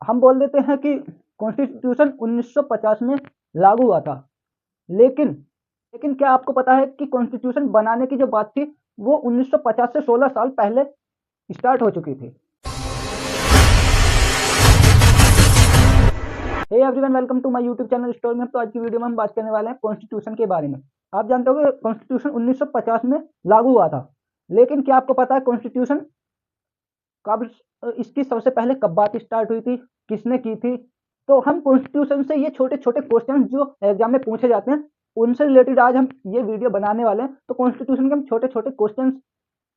हम बोल देते हैं कि कॉन्स्टिट्यूशन 1950 में लागू हुआ था, लेकिन लेकिन क्या आपको पता है कि कॉन्स्टिट्यूशन बनाने की जो बात थी वो 1950 से 16 साल पहले स्टार्ट हो चुकी थी। Hey everyone, welcome to my YouTube channel story में। तो आज की वीडियो में हम बात करने वाले हैं कॉन्स्टिट्यूशन के बारे में। आप जानते हो कि कॉन्स्टिट्यूशन 1950 में लागू हुआ था, लेकिन क्या आपको पता है कॉन्स्टिट्यूशन कब, इसकी सबसे पहले कब बात स्टार्ट हुई थी, किसने की थी? तो हम कॉन्स्टिट्यूशन से ये छोटे छोटे क्वेश्चन जो एग्जाम में पूछे जाते हैं उनसे रिलेटेड आज हम ये वीडियो बनाने वाले हैं। तो कॉन्स्टिट्यूशन के हम छोटे छोटे क्वेश्चन,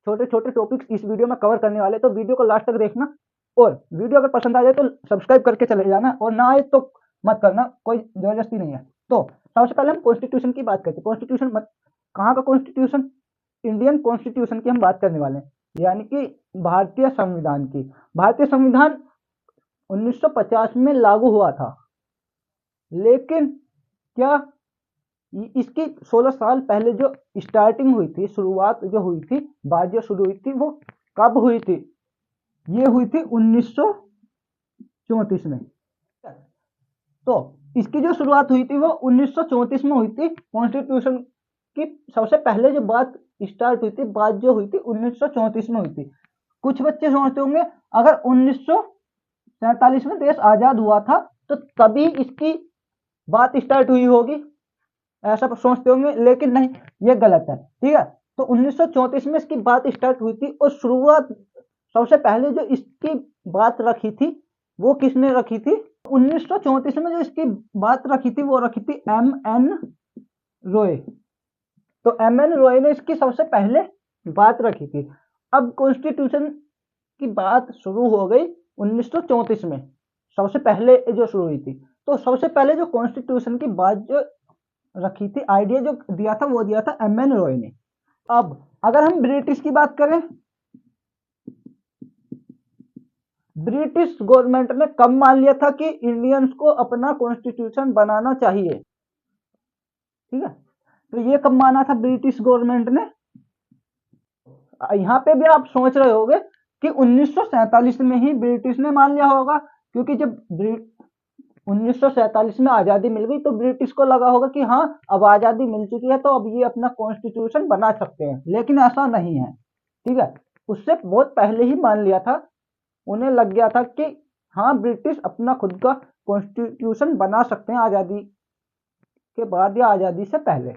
छोटे छोटे टॉपिक्स इस वीडियो में कवर करने वाले हैं। तो वीडियो को लास्ट तक देखना, और वीडियो अगर पसंद आ जाए तो सब्सक्राइब करके चले जाना, और ना आए तो मत करना, कोई जबरदस्ती नहीं है। तो सबसे पहले हम कॉन्स्टिट्यूशन की बात करते हैं। कॉन्स्टिट्यूशन कहाँ का कॉन्स्टिट्यूशन? इंडियन कॉन्स्टिट्यूशन की हम बात करने वाले हैं, यानी कि भारतीय संविधान की। भारतीय संविधान 1950 में लागू हुआ था, लेकिन क्या इसकी 16 साल पहले जो स्टार्टिंग हुई थी, शुरुआत जो हुई थी, बात जो शुरू हुई थी वो कब हुई थी? ये हुई थी 1934 में। तो इसकी जो शुरुआत हुई थी वो 1934 में हुई थी। कॉन्स्टिट्यूशन की सबसे पहले जो बात स्टार्ट हुई थी, बात जो हुई थी 1934 में हुई थी। कुछ बच्चे सोचते होंगे अगर 1947 में देश आजाद हुआ था तो तभी इसकी बात स्टार्ट हुई होगी, ऐसा सोचते होंगे, लेकिन नहीं, ये गलत है। ठीक है, तो 1934 में इसकी बात स्टार्ट हुई थी, और शुरुआत सबसे पहले जो इसकी बात रखी थी वो किसने रखी थी? 1934 में जो इसकी बात रखी थी वो रखी थी M.N. रॉय। तो M.N. रॉय ने इसकी सबसे पहले बात रखी थी। अब कॉन्स्टिट्यूशन की बात शुरू हो गई 1934 में, सबसे पहले जो शुरू हुई थी। तो सबसे पहले जो कॉन्स्टिट्यूशन की बात जो रखी थी, आइडिया जो दिया था वो दिया था M.N. रॉय ने। अब अगर हम ब्रिटिश की बात करें, ब्रिटिश गवर्नमेंट ने कब मान लिया था कि इंडियंस को अपना कॉन्स्टिट्यूशन बनाना चाहिए? ठीक है, तो ये कब माना था ब्रिटिश गवर्नमेंट ने? यहाँ पे भी आप सोच रहे होंगे कि 1947 में ही ब्रिटिश ने मान लिया होगा, क्योंकि जब 1947 में आजादी मिल गई तो ब्रिटिश को लगा होगा कि हाँ, अब आजादी मिल चुकी है तो अब ये अपना कॉन्स्टिट्यूशन बना सकते हैं। लेकिन ऐसा नहीं है। ठीक है, उससे बहुत पहले ही मान लिया था। उन्हें लग गया था कि हाँ, ब्रिटिश अपना खुद का कॉन्स्टिट्यूशन बना सकते हैं आजादी के बाद या आजादी से पहले।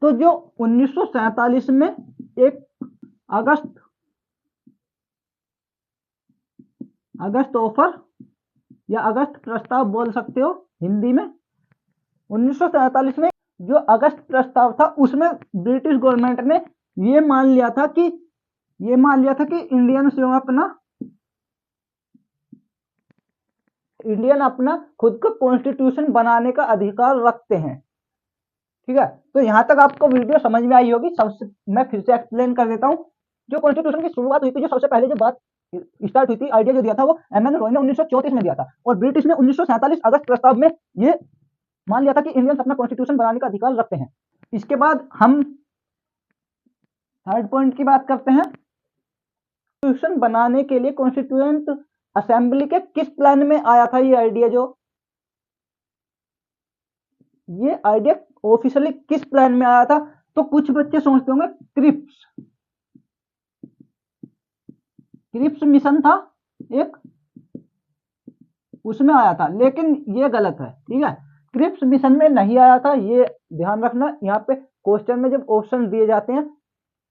तो जो 1947 में एक अगस्त ऑफर या अगस्त प्रस्ताव बोल सकते हो हिंदी में, 1947 में जो अगस्त प्रस्ताव था उसमें ब्रिटिश गवर्नमेंट ने ये मान लिया था कि इंडियन अपना खुद का कॉन्स्टिट्यूशन बनाने का अधिकार रखते हैं। ठीक है, तो यहां तक आपको वीडियो समझ में आई होगी। सबसे मैं फिर से एक्सप्लेन कर देता हूं। जो कॉन्स्टिट्यूशन की शुरुआत हुई थी, जो सबसे पहले जो बात स्टार्ट हुई थी, आइडिया जो दिया था वो M.N. रॉय ने 1934 में दिया था, और ब्रिटिश ने 1947 अगस्त प्रस्ताव में ये मान लिया था कि इंडियंस अपना कॉन्स्टिट्यूशन बनाने का अधिकार रखते हैं। इसके बाद हम थर्ड पॉइंट की बात करते हैं। कॉन्स्टिट्यूशन बनाने के लिए कॉन्स्टिट्यूएंट असेंबली के किस प्लान में आया था ये आइडिया? ये आइडिया ऑफिशियली किस प्लान में आया था? तो कुछ बच्चे सोचते होंगे क्रिप्स मिशन था एक, उसमें आया था, लेकिन ये गलत है। ठीक है, क्रिप्स मिशन में नहीं आया था, ये ध्यान रखना। यहाँ पे क्वेश्चन में जब ऑप्शन दिए जाते हैं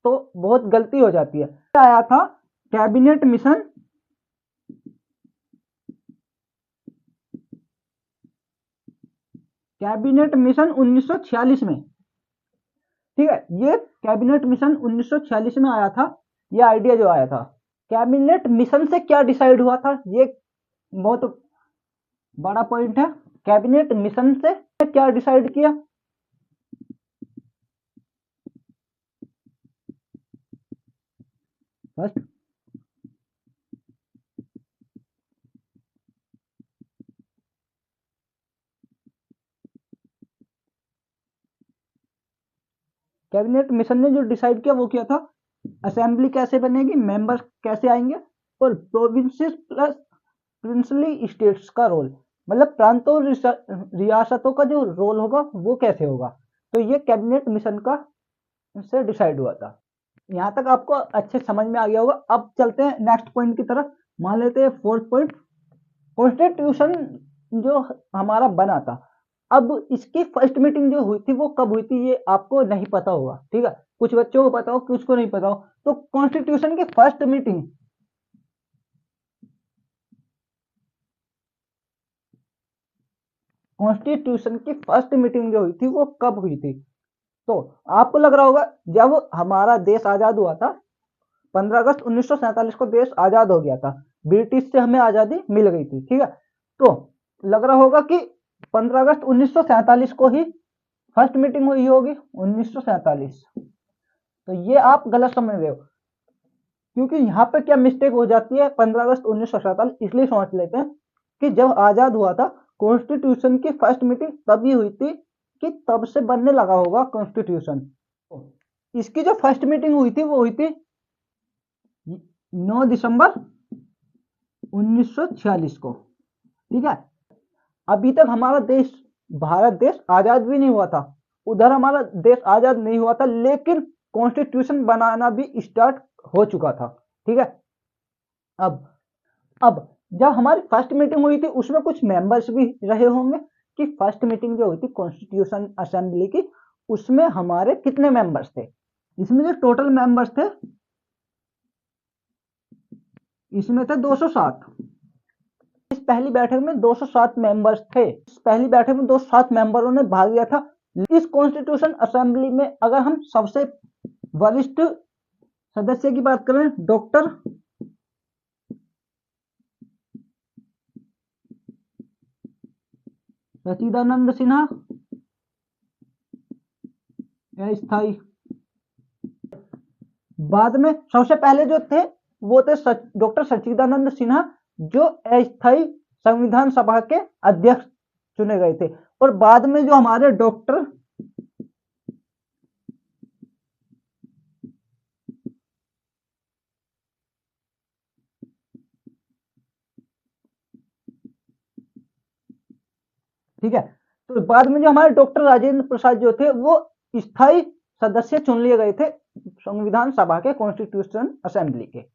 तो बहुत गलती हो जाती है। आया था कैबिनेट मिशन, कैबिनेट मिशन 1946 में। ठीक है, ये कैबिनेट मिशन 1946 में आया था, ये आइडिया जो आया था। कैबिनेट मिशन से क्या डिसाइड हुआ था, ये बहुत बड़ा पॉइंट है। कैबिनेट मिशन से क्या डिसाइड किया? फर्स्ट, कैबिनेट मिशन ने जो डिसाइड किया वो क्या था? असेंबली कैसे बनेगी, मेंबर्स कैसे आएंगे, और प्रोविंसेस प्लस प्रिंसली स्टेट्स का रोल, मतलब प्रांतों और रियासतों का जो रोल होगा वो कैसे होगा, तो ये कैबिनेट मिशन का से डिसाइड हुआ था। यहाँ तक आपको अच्छे समझ में आ गया होगा। अब चलते हैं नेक्स्ट पॉइंट की तरफ। मान लेते हैं फोर्थ पॉइंट, कॉन्स्टिट्यूशन जो हमारा बना था, अब इसकी फर्स्ट मीटिंग जो हुई थी वो कब हुई थी ये आपको नहीं पता होगा, ठीक है, कुछ बच्चों को पता हो कुछ को नहीं पता हो। तो कॉन्स्टिट्यूशन की फर्स्ट मीटिंग कॉन्स्टिट्यूशन की फर्स्ट मीटिंग जो हुई थी वो कब हुई थी, तो आपको लग रहा होगा जब हमारा देश आजाद हुआ था, 15 अगस्त 1947 को देश आजाद हो गया था, ब्रिटिश से हमें आजादी मिल गई थी, ठीक है। तो लग रहा होगा कि 15 अगस्त 1947 को ही फर्स्ट मीटिंग हुई होगी, 1947। तो ये आप गलत समझ रहे हो, क्योंकि यहाँ पे क्या मिस्टेक हो जाती है, 15 अगस्त 1947 इसलिए समझ लेते हैं कि जब आजाद हुआ था कॉन्स्टिट्यूशन की फर्स्ट मीटिंग तभी हुई थी कि तब से बनने लगा होगा कॉन्स्टिट्यूशन। इसकी जो फर्स्ट मीटिंग हुई थी वो हुई थी 9 दिसंबर 1946 को, ठीक है। अभी तक हमारा देश, भारत देश आजाद भी नहीं हुआ था, उधर हमारा देश आजाद नहीं हुआ था, लेकिन कॉन्स्टिट्यूशन बनाना भी स्टार्ट हो चुका था, ठीक है। अब जब हमारी फर्स्ट मीटिंग हुई थी उसमें कुछ मेंबर्स भी रहे होंगे कि फर्स्ट मीटिंग जो हुई थी कॉन्स्टिट्यूशन असेंबली की, उसमें हमारे कितने मेंबर्स थे, इसमें जो टोटल मेंबर्स थे इसमें थे 207। इस पहली बैठक में 207 मेंबर्स थे, इस पहली बैठक में 207 मेंबरों ने भाग लिया था। इस कॉन्स्टिट्यूशन असेंबली में अगर हम सबसे वरिष्ठ सदस्य की बात करें, डॉक्टर सच्चिदानंद सिन्हा, स्थायी। बाद में सबसे पहले जो थे वो थे डॉक्टर सच्चिदानंद सिन्हा, जो अस्थायी संविधान सभा के अध्यक्ष चुने गए थे। और बाद में जो हमारे डॉक्टर ठीक है, तो बाद में जो हमारे डॉक्टर राजेंद्र प्रसाद जो थे वो स्थायी सदस्य चुन लिए गए थे संविधान सभा के, कॉन्स्टिट्यूशन असेंबली के।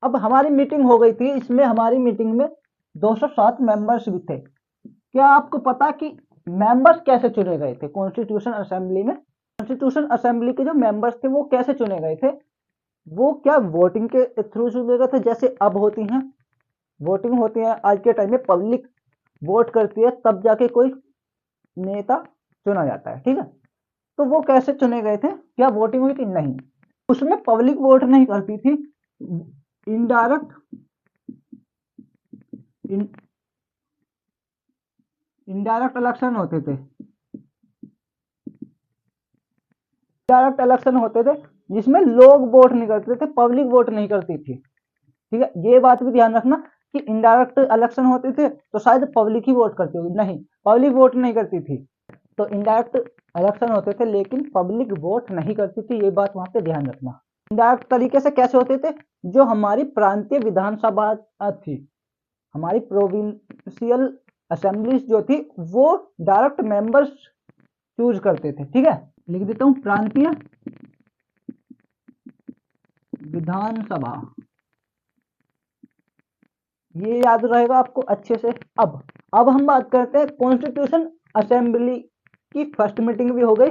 अब हमारी मीटिंग हो गई थी, इसमें हमारी मीटिंग में 207 मेंबर्स भी थे। क्या आपको पता कि मेंबर्स कैसे चुने गए थे कॉन्स्टिट्यूशन असेंबली में? कॉन्स्टिट्यूशन असेंबली के जो मेंबर्स थे वो कैसे चुने गए थे, वो क्या वोटिंग के थ्रू चुने गए थे, जैसे अब होती हैं वोटिंग होती है आज के टाइम में, पब्लिक वोट करती है तब जाके कोई नेता चुना जाता है, ठीक है। तो वो कैसे चुने गए थे, क्या वोटिंग हुई थी? नहीं, उसमें पब्लिक वोट नहीं करती थी, इनडायरेक्ट इनडायरेक्ट इलेक्शन होते थे, डायरेक्ट इलेक्शन होते थे जिसमें लोग वोट नहीं करते थे, पब्लिक वोट नहीं करती थी, ठीक है। ये बात भी ध्यान रखना कि इनडायरेक्ट इलेक्शन होते थे तो शायद पब्लिक ही वोट करती होगी, नहीं, पब्लिक वोट नहीं करती थी। तो इनडायरेक्ट इलेक्शन होते थे लेकिन पब्लिक वोट नहीं करती थी, ये बात वहां पे ध्यान रखना। इनडायरेक्ट तरीके से कैसे होते थे, जो हमारी प्रांतीय विधानसभा थी, हमारी प्रोविंशियल असेंबलीज जो थी वो डायरेक्ट मेंबर्स चूज करते थे, ठीक है। लिख देता हूं, प्रांतीय विधानसभा, ये याद रहेगा आपको अच्छे से। अब हम बात करते हैं कॉन्स्टिट्यूशन असेंबली की फर्स्ट मीटिंग भी हो गई,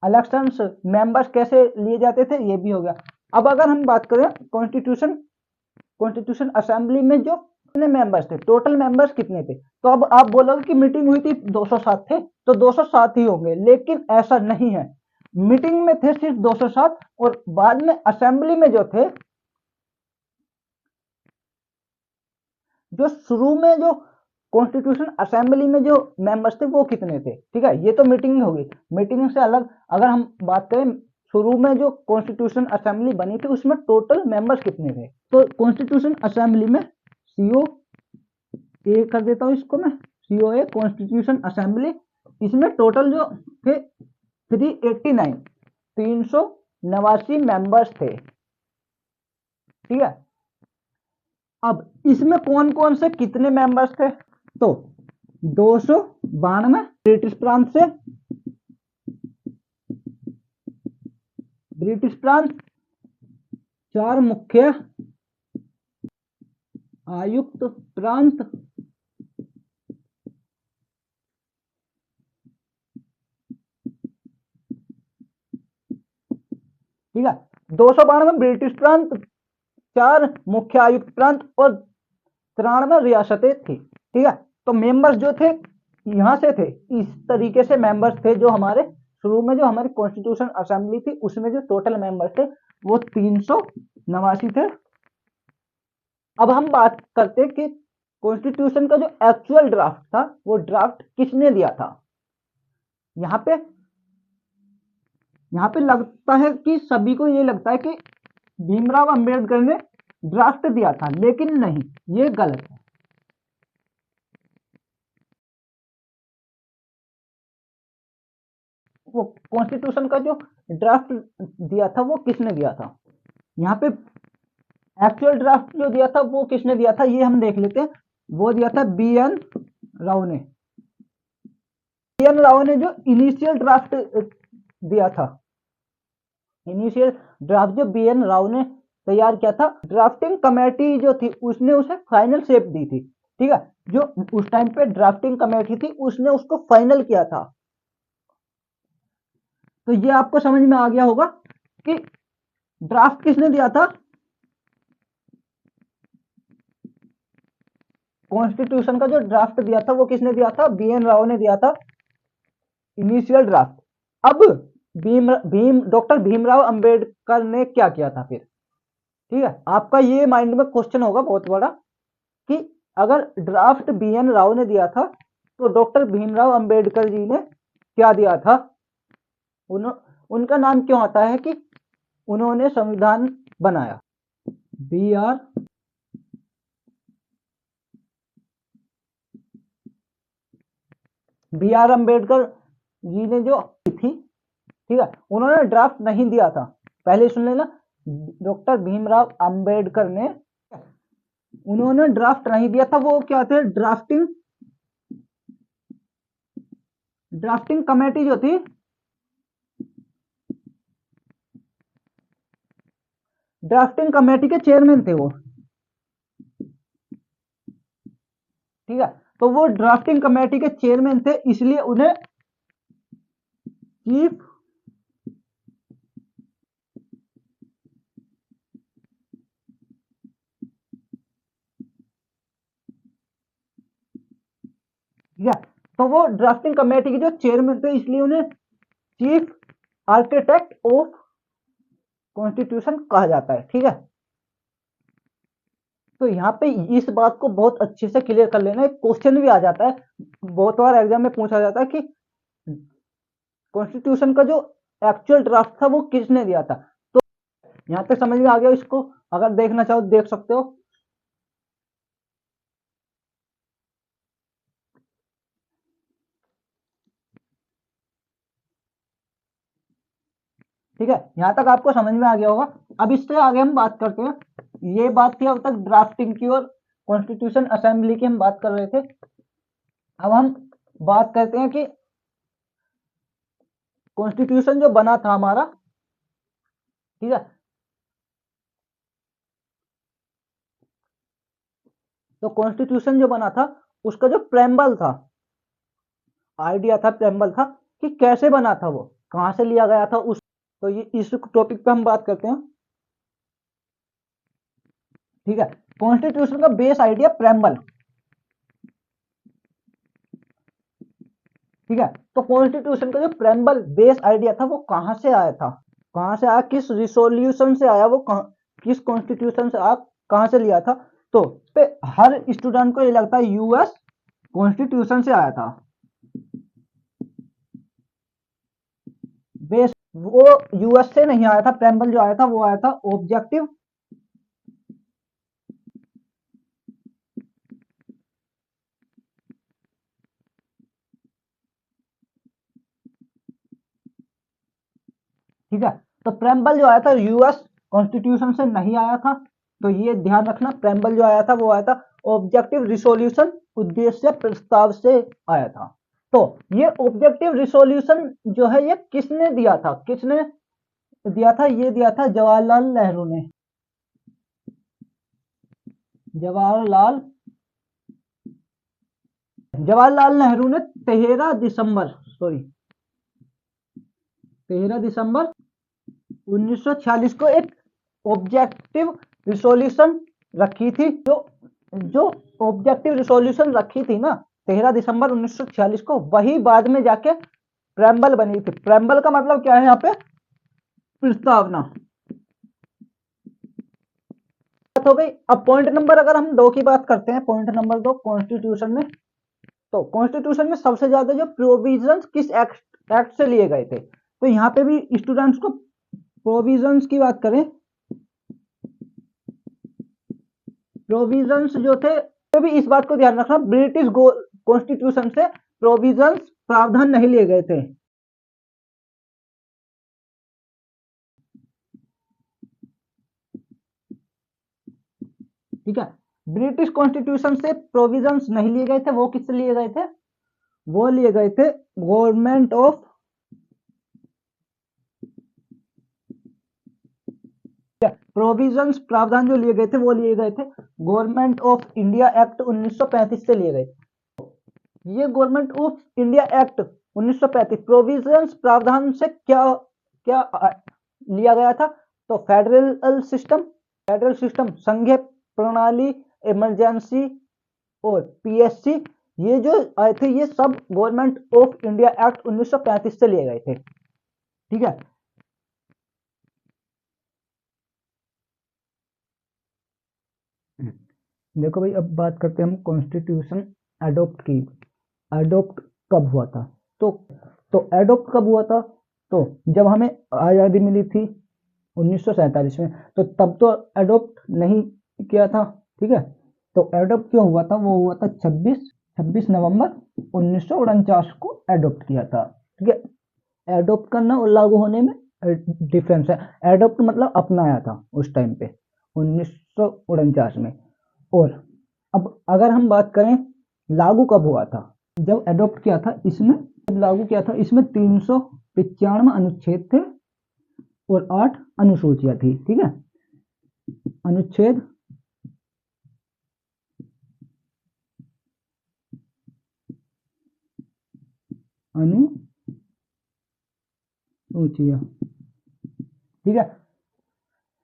इलेक्शंस मेंबर्स कैसे लिए जाते थे ये भी हो गया। अब अगर हम बात करें कॉन्स्टिट्यूशन असेंबली में जो कितने मेंबर्स थे, टोटल मेंबर्स कितने थे, तो अब आप बोलोगे कि मीटिंग हुई थी 207 थे, तो 207 ही होंगे, लेकिन ऐसा नहीं है। मीटिंग में थे सिर्फ 207 और बाद में असेंबली में जो थे, जो शुरू में जो कॉन्स्टिट्यूशन असेंबली में जो मेंबर्स थे वो कितने थे, ठीक है। ये तो मीटिंग होगी, मीटिंग से अलग अगर हम बात करें शुरू में जो कॉन्स्टिट्यूशन असेंबली बनी थी उसमें टोटल मेंबर्स कितने थे, तो कॉन्स्टिट्यूशन असेंबली में सीओ ए कर देता हूं इसको मैं, सीओ ए कॉन्स्टिट्यूशन असेंबली, इसमें टोटल जो थे 389 389 मेंबर्स थे, ठीक है। अब इसमें कौन कौन से कितने मेंबर्स थे? तो 292 ब्रिटिश प्रांत से, ब्रिटिश प्रांत, 4 मुख्य आयुक्त प्रांत, ठीक है, 292 ब्रिटिश प्रांत, 4 मुख्य आयुक्त प्रांत और 93 रियासतें थी। ठीक है, तो मेंबर्स जो थे यहां से थे, इस तरीके से मेंबर्स थे जो हमारे शुरू में जो हमारी कॉन्स्टिट्यूशन असेंबली थी उसमें जो टोटल मेंबर्स थे वो 389 थे। अब हम बात करते कि कॉन्स्टिट्यूशन का जो एक्चुअल ड्राफ्ट था वो ड्राफ्ट किसने दिया था। यहाँ पे लगता है कि सभी को ये लगता है कि भीमराव अंबेडकर ने ड्राफ्ट दिया था, लेकिन नहीं, ये गलत है। वो कॉन्स्टिट्यूशन का जो ड्राफ्ट दिया था वो किसने दिया था? यहाँ पे एक्चुअल ड्राफ्ट जो दिया था वो किसने दिया था ये हम देख लेते हैं। वो दिया था बी एन राव ने। बी एन राव ने जो इनिशियल ड्राफ्ट दिया था, इनिशियल ड्राफ्ट जो बी एन राव ने तैयार किया था, ड्राफ्टिंग कमेटी जो थी उसने उसे फाइनल शेप दी थी। ठीक है, जो उस टाइम पे ड्राफ्टिंग कमेटी थी उसने उसको फाइनल किया था। तो ये आपको समझ में आ गया होगा कि ड्राफ्ट किसने दिया था। कॉन्स्टिट्यूशन का जो ड्राफ्ट दिया था वो किसने दिया था? बी एन राव ने दिया था, इनिशियल ड्राफ्ट। अब डॉक्टर भीमराव अंबेडकर ने क्या किया था फिर? ठीक है, आपका ये माइंड में क्वेश्चन होगा बहुत बड़ा कि अगर ड्राफ्ट बी एन राव ने दिया था तो डॉक्टर भीमराव अंबेडकर जी ने क्या दिया था? उनका नाम क्यों आता है कि उन्होंने संविधान बनाया। बी आर अम्बेडकर जी ने जो थी, ठीक है, उन्होंने ड्राफ्ट नहीं दिया था। पहले सुन लेना, डॉक्टर भीमराव अंबेडकर ने उन्होंने ड्राफ्ट नहीं दिया था। वो क्या थे? ड्राफ्टिंग कमेटी जो थी, ड्राफ्टिंग कमेटी के चेयरमैन थे वो। ठीक है, तो वो ड्राफ्टिंग कमेटी के चेयरमैन थे, इसलिए उन्हें चीफ या तो वो ड्राफ्टिंग कमेटी के जो चेयरमैन थे, इसलिए उन्हें चीफ आर्किटेक्ट ऑफ कॉन्स्टिट्यूशन कहा जाता है। ठीक है, तो यहाँ पे इस बात को बहुत अच्छे से क्लियर कर लेना। एक क्वेश्चन भी आ जाता है, बहुत बार एग्जाम में पूछा जाता है कि कॉन्स्टिट्यूशन का जो एक्चुअल ड्राफ्ट था वो किसने दिया था। तो यहाँ तक समझ में आ गया, इसको अगर देखना चाहो देख सकते हो। ठीक है, यहां तक आपको समझ में आ गया होगा। अब इससे आगे हम बात करते हैं। ये बात थी अब तक ड्राफ्टिंग की और कॉन्स्टिट्यूशन असेंबली की हम बात कर रहे थे। अब हम बात करते हैं कि कॉन्स्टिट्यूशन जो बना था हमारा, ठीक है, तो कॉन्स्टिट्यूशन जो बना था उसका जो प्रेम्बल था, आइडिया था, प्रेम्बल था कि कैसे बना था, वो कहां से लिया गया था उस, तो ये इस टॉपिक पे हम बात करते हैं। ठीक है, कॉन्स्टिट्यूशन का बेस आइडिया प्रेम्बल। ठीक है, तो कॉन्स्टिट्यूशन का जो प्रेम्बल बेस आइडिया था वो कहां से आया था, कहां से आया, किस रिसोल्यूशन से आया, वो किस कॉन्स्टिट्यूशन से आया, कहां से लिया था। तो पे हर स्टूडेंट को ये लगता है यूएस कॉन्स्टिट्यूशन से आया था बेस। वो यूएस से नहीं आया था, प्रेम्बल जो आया था वो आया था ऑब्जेक्टिव ठीक है, तो प्रेम्बल जो आया था यूएस कॉन्स्टिट्यूशन से नहीं आया था, तो ये ध्यान रखना, प्रेम्बल जो आया था वो आया था ऑब्जेक्टिव रिसोल्यूशन, उद्देश्य प्रस्ताव से आया था। तो ये ऑब्जेक्टिव रिसोल्यूशन जो है ये किसने दिया था, किसने दिया था? ये दिया था जवाहरलाल नेहरू ने। जवाहरलाल नेहरू ने 13 दिसंबर 1946 को एक ऑब्जेक्टिव रिसोल्यूशन रखी थी। जो ऑब्जेक्टिव रिसोल्यूशन रखी थी ना 13 दिसंबर 1946 को, वही बाद में जाके प्रेम्बल बनी थी। प्रेम्बल का मतलब क्या है यहाँ पे? प्रस्तावना। हो गई। अब पॉइंट नंबर अगर हम 2 की बात करते हैं, पॉइंट नंबर 2 कॉन्स्टिट्यूशन में, तो कॉन्स्टिट्यूशन में सबसे ज्यादा जो प्रोविजंस किस एक्ट से लिए गए थे, तो यहाँ पे भी स्टूडेंट्स को प्रोविजंस की बात करें, प्रोविजंस जो थे, तो भी इस बात को ध्यान रखना, ब्रिटिश कॉन्स्टिट्यूशन से प्रोविजंस प्रावधान नहीं लिए गए थे। ठीक है, ब्रिटिश कॉन्स्टिट्यूशन से प्रोविजंस नहीं लिए गए थे। वो किससे लिए गए थे? वो लिए गए थे गवर्नमेंट ऑफ, प्रोविजंस प्रावधान जो लिए गए थे वो लिए गए थे गवर्नमेंट ऑफ इंडिया एक्ट 1935 से लिए गए। ये government of India act 1935 provisions प्रावधान से क्या क्या लिया गया था? तो फेडरल सिस्टम, संघीय प्रणाली, इमरजेंसी और पीएससी, ये जो आए थे ये सब गवर्नमेंट ऑफ इंडिया एक्ट 1935 से लिए गए थे। ठीक है, देखो भाई, अब बात करते हैं हम कॉन्स्टिट्यूशन अडॉप्ट की। अडॉप्ट कब हुआ था? तो अडॉप्ट कब हुआ था? तो जब हमें आज़ादी मिली थी 1947 में, तो तब तो अडॉप्ट नहीं किया था। ठीक है, तो एडॉप्ट क्यों हुआ था? वो हुआ था 26 नवंबर 1949 को एडॉप्ट किया था। ठीक है, एडॉप्ट करना और लागू होने में डिफरेंस है। एडॉप्ट मतलब अपनाया था उस टाइम पे 1949 में। और अब अगर हम बात करें लागू कब हुआ था, जब एडॉप्ट किया था इसमें, जब लागू किया था इसमें 395 अनुच्छेद थे और 8 अनुसूचियां थी। ठीक है, अनुच्छेद अनुसूचियां। ठीक है,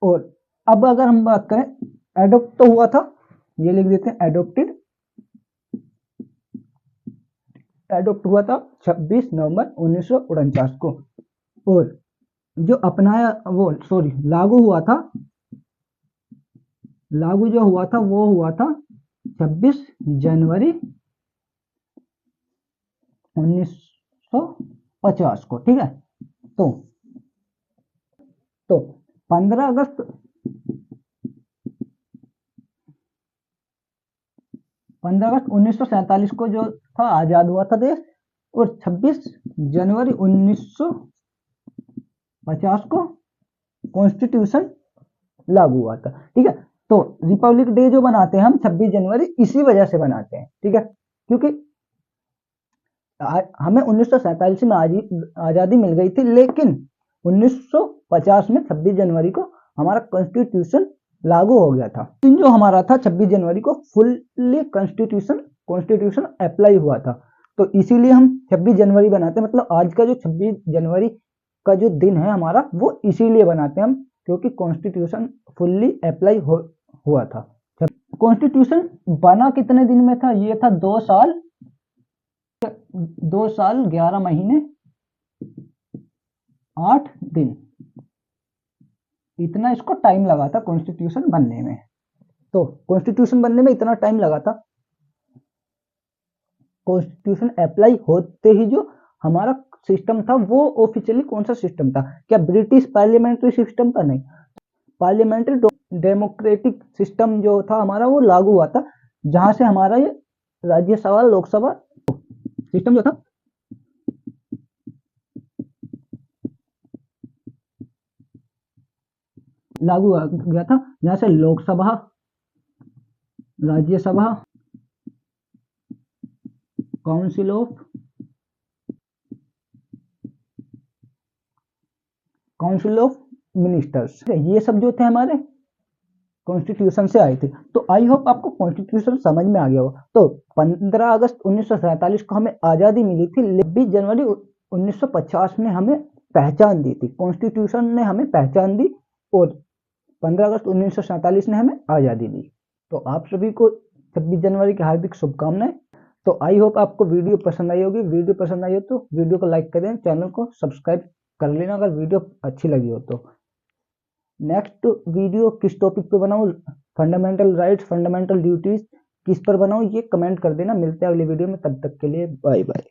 और अब अगर हम बात करें, एडॉप्ट तो हुआ था, ये लिख देते हैं एडॉप्टेड, एडॉप्ट हुआ था 26 नवंबर 1949 को। और जो अपनाया वो सॉरी लागू हुआ था, लागू जो हुआ था वो हुआ था 26 जनवरी 1950 को। ठीक है, तो 15 अगस्त 1947 को जो था आजाद हुआ था देश, और 26 जनवरी 1950 को कॉन्स्टिट्यूशन लागू हुआ था। ठीक है, तो रिपब्लिक डे जो बनाते हैं हम 26 जनवरी, इसी वजह से बनाते हैं। ठीक है, क्योंकि हमें 1947 में आजादी मिल गई थी, लेकिन 1950 में 26 जनवरी को हमारा कॉन्स्टिट्यूशन लागू हो गया था। जो हमारा था 26 जनवरी को फुल्ली कॉन्स्टिट्यूशन अप्लाई हुआ था, तो इसीलिए हम 26 जनवरी बनाते हैं। मतलब आज का जो 26 जनवरी का जो दिन है हमारा, वो इसीलिए बनाते हैं हम, क्योंकि कॉन्स्टिट्यूशन फुल्ली अप्लाई हुआ था। कॉन्स्टिट्यूशन बना कितने दिन में था? ये था 2 साल 11 महीने 8 दिन, इतना इसको टाइम लगा था कॉन्स्टिट्यूशन बनने में। तो कॉन्स्टिट्यूशन बनने में इतना टाइम लगा था, कॉन्स्टिट्यूशन अप्लाई होते ही जो हमारा सिस्टम था वो ऑफिशियली कौन सा सिस्टम था? क्या ब्रिटिश पार्लियामेंट्री सिस्टम था? नहीं, पार्लियामेंट्री डेमोक्रेटिक सिस्टम जो था हमारा वो लागू हुआ था, जहां से हमारा ये राज्यसभा लोकसभा सिस्टम जो था लागू आ गया था, जहाँ से Lok Sabha, Rajya Sabha, council of ministers, ये सब जो थे हमारे कॉन्स्टिट्यूशन से आए थे। तो आई होप आपको कॉन्स्टिट्यूशन समझ में आ गया होगा। तो 15 अगस्त 1947 को हमें आज़ादी मिली थी, 26 जनवरी 1950 ने हमें पहचान दी थी, कॉन्स्टिट्यूशन ने हमें पहचान दी, और 15 अगस्त 1947 ने हमें आज़ादी दी। तो आप सभी को 26 जनवरी की हार्दिक शुभकामनाएं। तो आई होप आपको वीडियो पसंद आई होगी। वीडियो पसंद आई हो तो वीडियो को लाइक करें, चैनल को सब्सक्राइब कर लेना अगर वीडियो अच्छी लगी हो तो। नेक्स्ट वीडियो किस टॉपिक पे बनाऊं, फंडामेंटल राइट्स, फंडामेंटल ड्यूटीज, किस पर बनाऊं, ये कमेंट कर देना। मिलते हैं अगली वीडियो में, तब तक के लिए बाय बाय।